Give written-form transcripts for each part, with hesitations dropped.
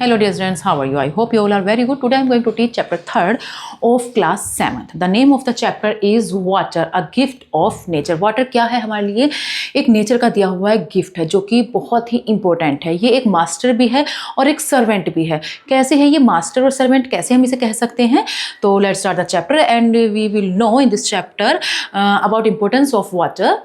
Hello dear students, how are you? I hope you all are very good. Today I am going to teach chapter 3rd of class 7th. The name of the chapter is Water, a gift of nature. Water क्या है हमारे लिए? एक nature का दिया हुआ एक gift है जो कि बहुत ही इंपॉर्टेंट है. ये एक मास्टर भी है और एक सर्वेंट भी है. कैसे है ये मास्टर और सर्वेंट, कैसे हम इसे कह सकते हैं? तो let's start the chapter and we will know in this chapter about importance of water.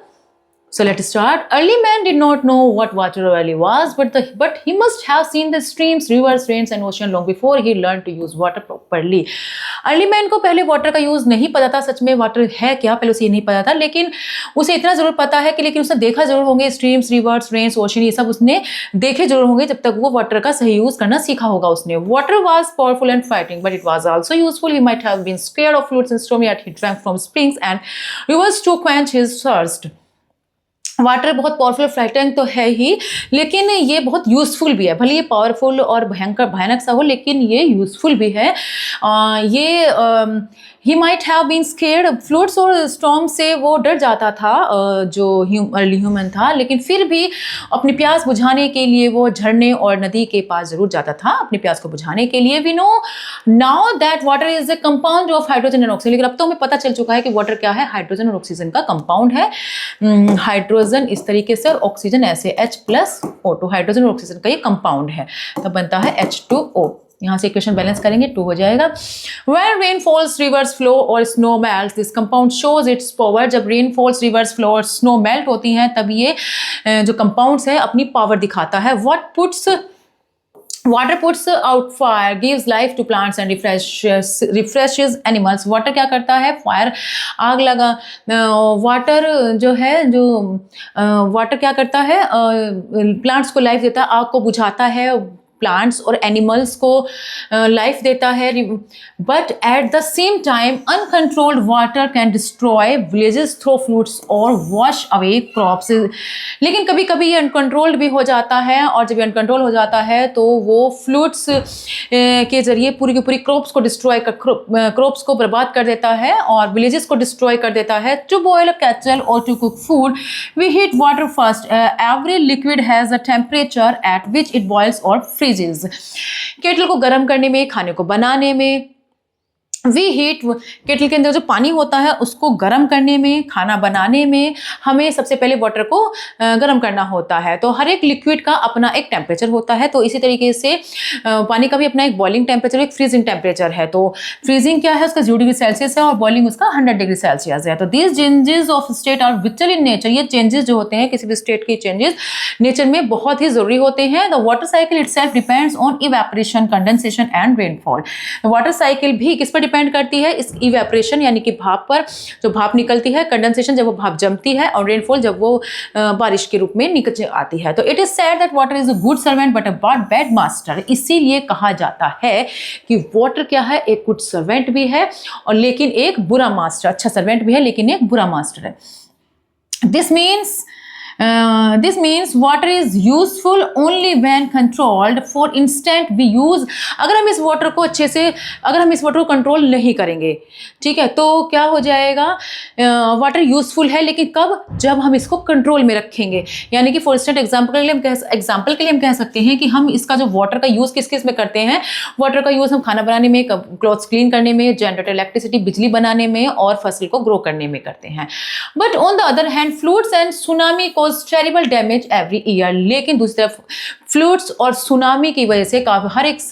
So let's start. Early man did not know what water really was, but he must have seen the streams, rivers, rains and ocean long before he learned to use water properly. Early man को पहले water का use नहीं पता था. सच में water है क्या, पहले उसे ये नहीं पता था, लेकिन उसे इतना ज़रूर पता है कि लेकिन उसने देखा ज़रूर होंगे स्ट्रीम्स, रिवर्स, रेन्स, ओशन, ये सब उसने देखे ज़रूर होंगे जब तक वो वाटर का सही यूज़ करना सीखा होगा उसने. Water was powerful and fighting, but it was also useful. He might have been scared of floods and storms, yet he drank from springs and rivers to quench his thirst. Water बहुत powerful flighting तो है ही, लेकिन ये बहुत useful भी है. भले ये पावरफुल और भयानक सा हो, लेकिन ये यूज़फुल भी है. He might have been scared, floods और स्टॉर्म से वो डर जाता था जो अर्ली ह्यूमन था, लेकिन फिर भी अपनी प्यास बुझाने के लिए वो झरने और नदी के पास ज़रूर जाता था अपनी प्यास को बुझाने के लिए. We know now that water is a compound of hydrogen and oxygen. लेकिन अब तो हमें पता चल चुका है कि वाटर क्या है, हाइड्रोजन और ऑक्सीजन का कंपाउंड है. हाइड्रोजन इस तरीके से और ऑक्सीजन ऐसे H+O2. हाइड्रोजन और ऑक्सीजन का ये कंपाउंड है, तब बनता है H2O. यहाँ से इक्वेशन बैलेंस करेंगे 2 हो जाएगा. When rain falls, rivers flow और snow melts, this compound shows its power. जब रेन फॉल्स, रिवर्स फ्लो और स्नो मेल्ट होती हैं तब ये जो कंपाउंड्स है अपनी पावर दिखाता है. Water puts out fire, gives life to plants and refreshes animals. Water क्या करता है? फायर, आग लगा. वाटर जो है वाटर क्या करता है? प्लांट्स को लाइफ देता है, आग को बुझाता है, प्लांट्स और एनिमल्स को लाइफ देता है. But at the same time uncontrolled water can destroy villages through floods और वॉश अवे क्रॉप्स. लेकिन कभी कभी ये अनकंट्रोल्ड भी हो जाता है, और जब ये अनकंट्रोल हो जाता है तो वो फ्लड्स के जरिए पूरी की पूरी क्रॉप्स को डिस्ट्रॉय क्रॉप्स को बर्बाद कर देता है और विलेजेस को डिस्ट्रॉय कर देता है. टू बॉयल अ कैटल और to cook food we heat water first. Every liquid has a temperature at which it boils और केटल को गर्म करने में, खाने को बनाने में, वी हीट, केटल के अंदर जो पानी होता है उसको गर्म करने में, खाना बनाने में हमें सबसे पहले वाटर को गर्म करना होता है. तो हर एक लिक्विड का अपना एक टेम्परेचर होता है. तो इसी तरीके से पानी का भी अपना एक बॉइलिंग टेम्परेचर, एक फ्रीजिंग टेम्परेचर है. तो फ्रीजिंग क्या है, उसका 0 डिग्री सेल्सियस है और बॉइलिंग उसका 100 डिग्री सेल्सियस है. तो these changes of state are vital in nature. ये चेंजेस जो होते हैं, किसी भी स्टेट के चेंजेस नेचर में बहुत ही जरूरी होते हैं. The water cycle itself depends on evaporation, condensation and rainfall. Water cycle भी किस पर डिपेंड करती है? इस इवेपोरेशन यानी कि भाप पर, जो भाप निकलती है, कंडेंसेशन जब वो भाप जमती है, और रेनफॉल जब वो बारिश के रूप में निकल आती है. तो it is said that water is a good servant but a bad master. इसीलिए कहा जाता है कि वाटर क्या है, एक गुड सर्वेंट भी है और लेकिन एक बुरा मास्टर. अच्छा सर्वेंट भी है लेकिन एक बुरा मास्टर है. This means water is useful only when controlled. For instance, we use, अगर हम इस वाटर को अच्छे से, अगर हम इस वाटर को कंट्रोल नहीं करेंगे, ठीक है, तो क्या हो जाएगा? वाटर यूजफुल है लेकिन कब? जब हम इसको कंट्रोल में रखेंगे. यानी कि फॉर इंस्टेंट एग्जाम्पल के लिए हम कह सकते हैं कि हम इसका जो वाटर का यूज़ किस किस में करते हैं. वाटर का यूज़ हम खाना बनाने में, क्लॉथ्स क्लीन करने में, जनरेटर इलेक्ट्रिसिटी बिजली बनाने में और फसल को ग्रो करने में करते हैं. But on the other hand floods and tsunami को टेरिबल डैमेज एवरी ईयर. लेकिन दूसरी तरफ फ्लड्स और सुनामी की वजह से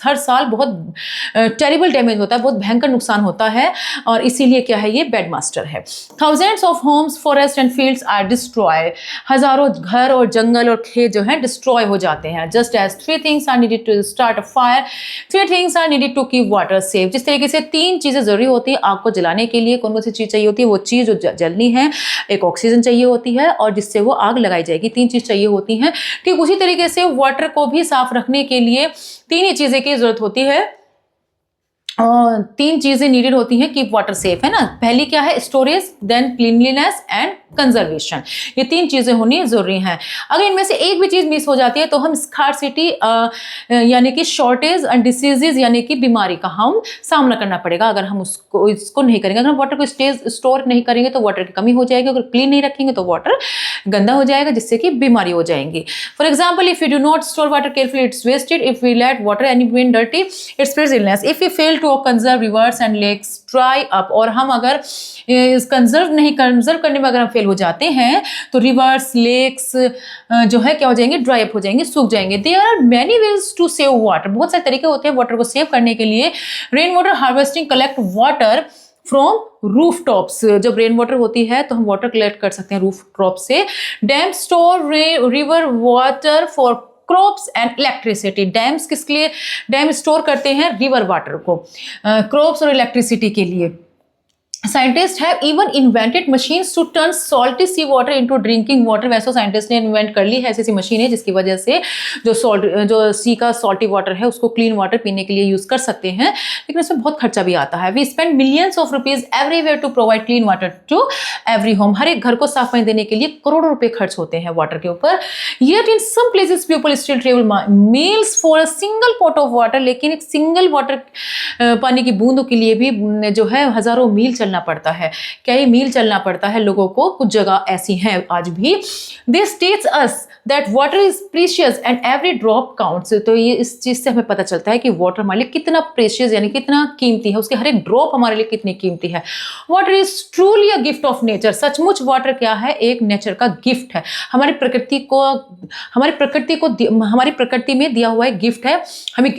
हर साल बहुत टेरिबल डैमेज होता है, बहुत भयंकर नुकसान होता है, और इसीलिए क्या है, ये बैड मास्टर है. Thousands of homes, forest and fields are destroy. हजारों घर और जंगल और खेत जो है डिस्ट्रॉय हो जाते हैं. Just as 3 things are needed to start a fire, 3 things are needed to keep water safe. जिस तरीके से 3 चीजें जरूरी होती है आग को जलाने के लिए. कौन कौन सी चीज चाहिए होती है? वो चीज जो जलनी है, एक ऑक्सीजन चाहिए होती है और जिससे वो आग लगाई जाएगी. 3 चीज चाहिए होती हैं. ठीक उसी तरीके से वाटर को भी साफ रखने के लिए 3 ही चीजें की जरूरत होती है. तीन चीजें नीडेड होती हैं कीप वाटर सेफ, है ना। पहली क्या है, storage, then cleanliness and conservation. ये तीन चीजें होनी जरूरी हैं। अगर इनमें से एक भी चीज मिस हो जाती है तो हम स्कार्सिटी यानी कि शॉर्टेज एंड डिसीजेज यानी कि बीमारी का हम सामना करना पड़ेगा अगर हम इसको नहीं करेंगे। अगर हम वाटर को स्टोर नहीं करेंगे तो वाटर की कमी हो जाएगी, अगर क्लीन नहीं रखेंगे तो वाटर गंदा हो जाएगा जिससे कि बीमारी हो जाएंगी। For example, if you do not store water carefully it's wasted, if we let water any dirty it spreads illness, if you fail to conserve rivers and lakes dry up, और हम अगर इस कंजर्व करने में अगर हम fail हो जाते हैं तो रिवर्स लेक्स जो है क्या हो जाएंगे, ड्राई अप हो जाएंगे, सूख जाएंगे। There are many ways to save water, बहुत सारे तरीके होते हैं वाटर को सेव करने के लिए। Rain water harvesting, collect water from roof tops, जब रेन वाटर होती है तो हम वाटर कलेक्ट कर सकते हैं रूफ टॉप से। Dam store river water for crops and electricity, dams किसके लिए, डैम स्टोर करते हैं रिवर वाटर को क्रॉप्स और इलेक्ट्रिसिटी के लिए। Scientist have even invented machines to turn salty sea water into drinking water, वैसे साइंटिस्ट ने इन्वेंट कर ली है ऐसी मशीन है जिसकी वजह से जो सी का सॉल्टी वाटर है उसको क्लीन वाटर पीने के लिए यूज कर सकते हैं, लेकिन इसमें बहुत खर्चा भी आता है। We spend millions of rupees everywhere to provide clean water to every home, हर एक घर को साफ पानी देने के लिए करोड़ों रुपए खर्च होते हैं वाटर के ऊपर। Yet in some places people still travel miles for a single pot of water, लेकिन एक सिंगल वाटर पानी की बूंदों के लिए भी जो है हजारों मील चलना पड़ता है, कई मील चलना पड़ता है लोगों को, कुछ जगह ऐसी हैं आज भी। This teach us that water is precious and every drop counts, तो ये इस चीज से हमें पता चलता है कि वाटर हमारे लिए कितना प्रीशियस यानी कितना कीमती है, उसके हर एक ड्रॉप हमारे लिए कितनी कीमती है। Water is truly a gift of nature, सचमुच वाटर क्या है, एक नेचर का गिफ्ट है, हमारी प्रकृति में दिया हुआ एक गिफ्ट है,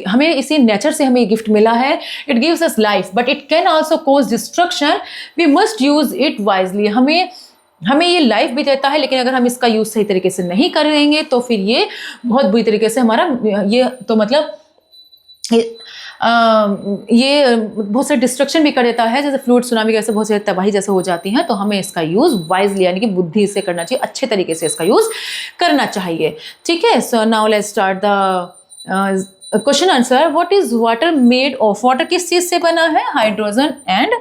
हमें इसी नेचर से हमें गिफ्ट मिला है। It gives us life but it can also cause destruction, we must use it wisely, हमें ये लाइफ भी देता है, लेकिन अगर हम इसका यूज सही तरीके से नहीं करेंगे तो फिर ये बहुत बुरी तरीके से हमारा ये तो मतलब ये बहुत सारे डिस्ट्रक्शन भी कर देता है, जैसे फ्लूड सुनामी जैसे बहुत सारी तबाही जैसे हो जाती हैं। तो हमें इसका यूज वाइजली यानी कि बुद्धि से करना चाहिए, अच्छे तरीके से इसका यूज करना चाहिए। ठीक है, so now let's start the question answer. What is water made of, water किस चीज से बना है, हाइड्रोजन एंड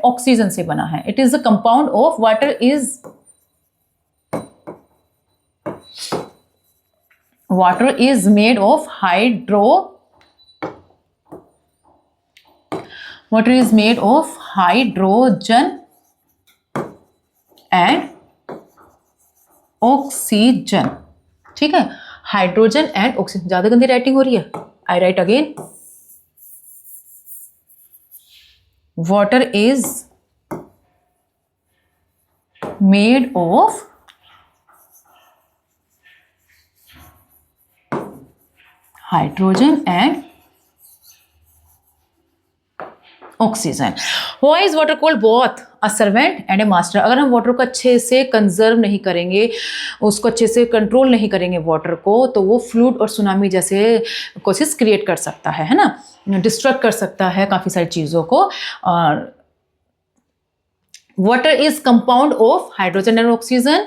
ऑक्सीजन से बना है। It is the compound of water is made of hydrogen and oxygen. ठीक है, हाइड्रोजन एंड ऑक्सीजन। ज्यादा गंदी राइटिंग हो रही है, I write again. Water is made of hydrogen and oxygen. Why is water called both a servant and a master? अगर हम water को अच्छे से कंजर्व नहीं करेंगे, उसको अच्छे से कंट्रोल नहीं करेंगे वाटर को, तो वो फ्लूड और सुनामी जैसे कोशिश क्रिएट कर सकता है ना, डिस्ट्रक्ट कर सकता है काफ़ी सारी चीज़ों को। और water is compound of hydrogen and oxygen.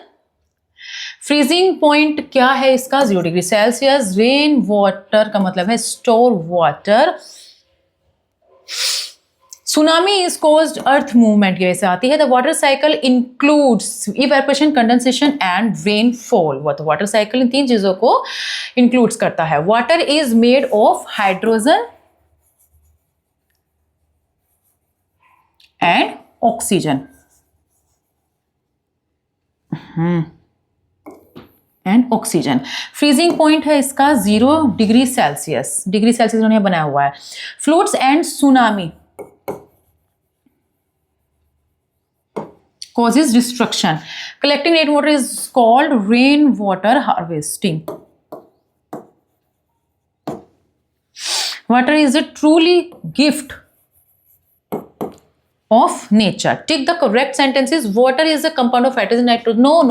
Freezing point क्या है इसका, 0 डिग्री सेल्सियस। रेन वाटर का मतलब है store water. Tsunami is caused earth movement की वजह से आती है। The water cycle includes evaporation, condensation and rainfall. वो तो वाटर साइकिल इन तीन चीजों को इंक्लूड्स करता है। Water is made of hydrogen and oxygen and oxygen. Freezing point है इसका 0 डिग्री सेल्सियस। डिग्री सेल्सियस उन्होंने बनाया हुआ है। Fluids and tsunami causes destruction. Collecting rainwater is called rainwater harvesting. Water is a truly gift of nature. Take the correct sentences. Water is a compound of hydrogen, nitrogen. No.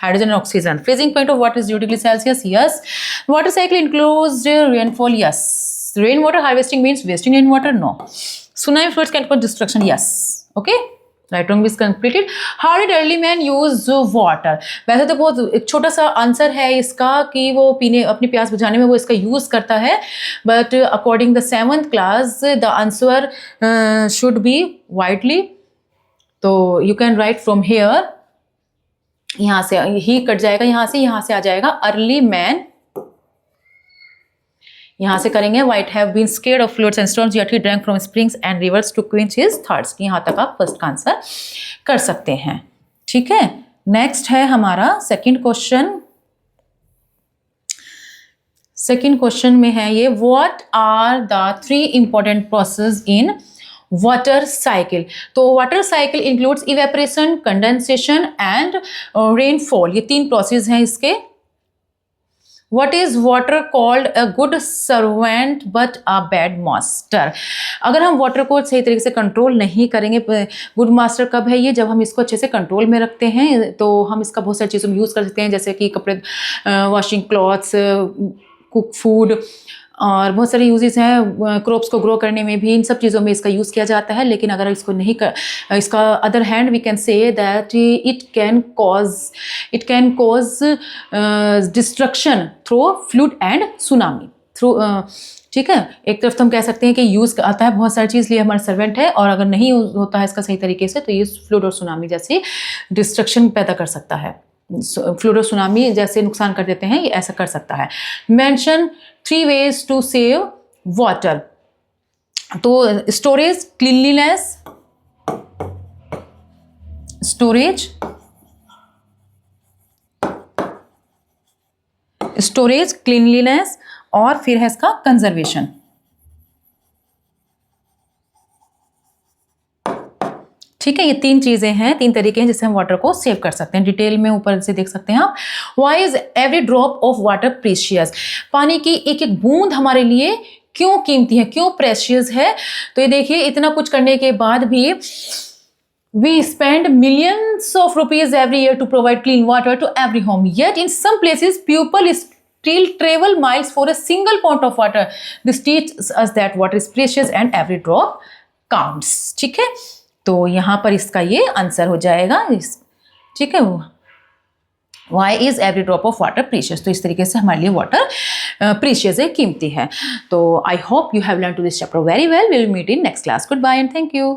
Hydrogen and oxygen. Freezing point of water is 0 degrees Celsius. Yes. Water cycle includes rainfall. Yes. Rainwater harvesting means wasting rainwater. No. Tsunami floods can cause destruction. Yes. Okay. Right wrong is completed. How did early man use water? वैसे तो बहुत एक छोटा सा answer है इसका कि वो पीने अपनी प्यास बुझाने में वो इसका यूज करता है, but according the 7th class the answer should be widely. तो you can write from here, यहां से ही कट जाएगा, यहां से आ जाएगा अर्ली मैन, यहां से करेंगे white have been scared of floods and storms yet he drank from springs and rivers to quench his thirst. यहां तक आप फर्स्ट का आंसर कर सकते हैं। ठीक है, नेक्स्ट है हमारा सेकंड क्वेश्चन। सेकंड क्वेश्चन में है ये, what are the 3 important process in water cycle? तो water cycle includes evaporation, condensation and rainfall, ये 3 प्रोसेस हैं इसके। What is water called a good servant but a bad master? अगर हम water को सही तरीके से कंट्रोल नहीं करेंगे, गुड मास्टर कब है ये? जब हम इसको अच्छे से कंट्रोल में रखते हैं, तो हम इसका बहुत सारी चीज़ों में यूज़ कर सकते हैं, जैसे कि कपड़े वॉशिंग क्लॉथ्स, कुक फूड, और बहुत सारे यूजेस हैं, क्रॉप्स को ग्रो करने में भी, इन सब चीज़ों में इसका यूज़ किया जाता है। लेकिन अगर इसको नहीं कर, इसका other hand we can say that it can cause destruction through flood and tsunami through. ठीक है, एक तरफ तो हम कह सकते हैं कि यूज़ आता है बहुत सारी चीज़ लिए हमारा सर्वेंट है, और अगर नहीं होता है इसका सही तरीके से, तो ये फ्लूड और सुनामी जैसी डिस्ट्रक्शन पैदा कर सकता है। फ्लूड और सुनामी जैसे नुकसान कर देते हैं, ये ऐसा कर सकता है। Mention 3 ways to save water। तो स्टोरेज, क्लीनलीनेस, स्टोरेज, क्लीनलीनेस, और फिर है इसका कंजर्वेशन। ठीक है, ये 3 चीजें हैं, 3 तरीके हैं जिससे हम वाटर को सेव कर सकते हैं। डिटेल में ऊपर से देख सकते हैं आप। Why is every drop of water precious? पानी की एक एक बूंद हमारे लिए क्यों कीमती है, क्यों प्रेशियस है? तो ये देखिए, इतना कुछ करने के बाद भी we spend millions of rupees every year to provide clean water to every home, yet in some places people still travel miles for a single pot of water. This teaches us that water is precious and every drop counts। ठीक है, तो यहां पर इसका ये answer हो जाएगा। ठीक है, why is every drop of water precious? तो इस तरीके से हमारे लिए वाटर प्रीशियस है, कीमती है। तो I hope you have learn to this chapter very well. Will meet in next class. Goodbye and thank you.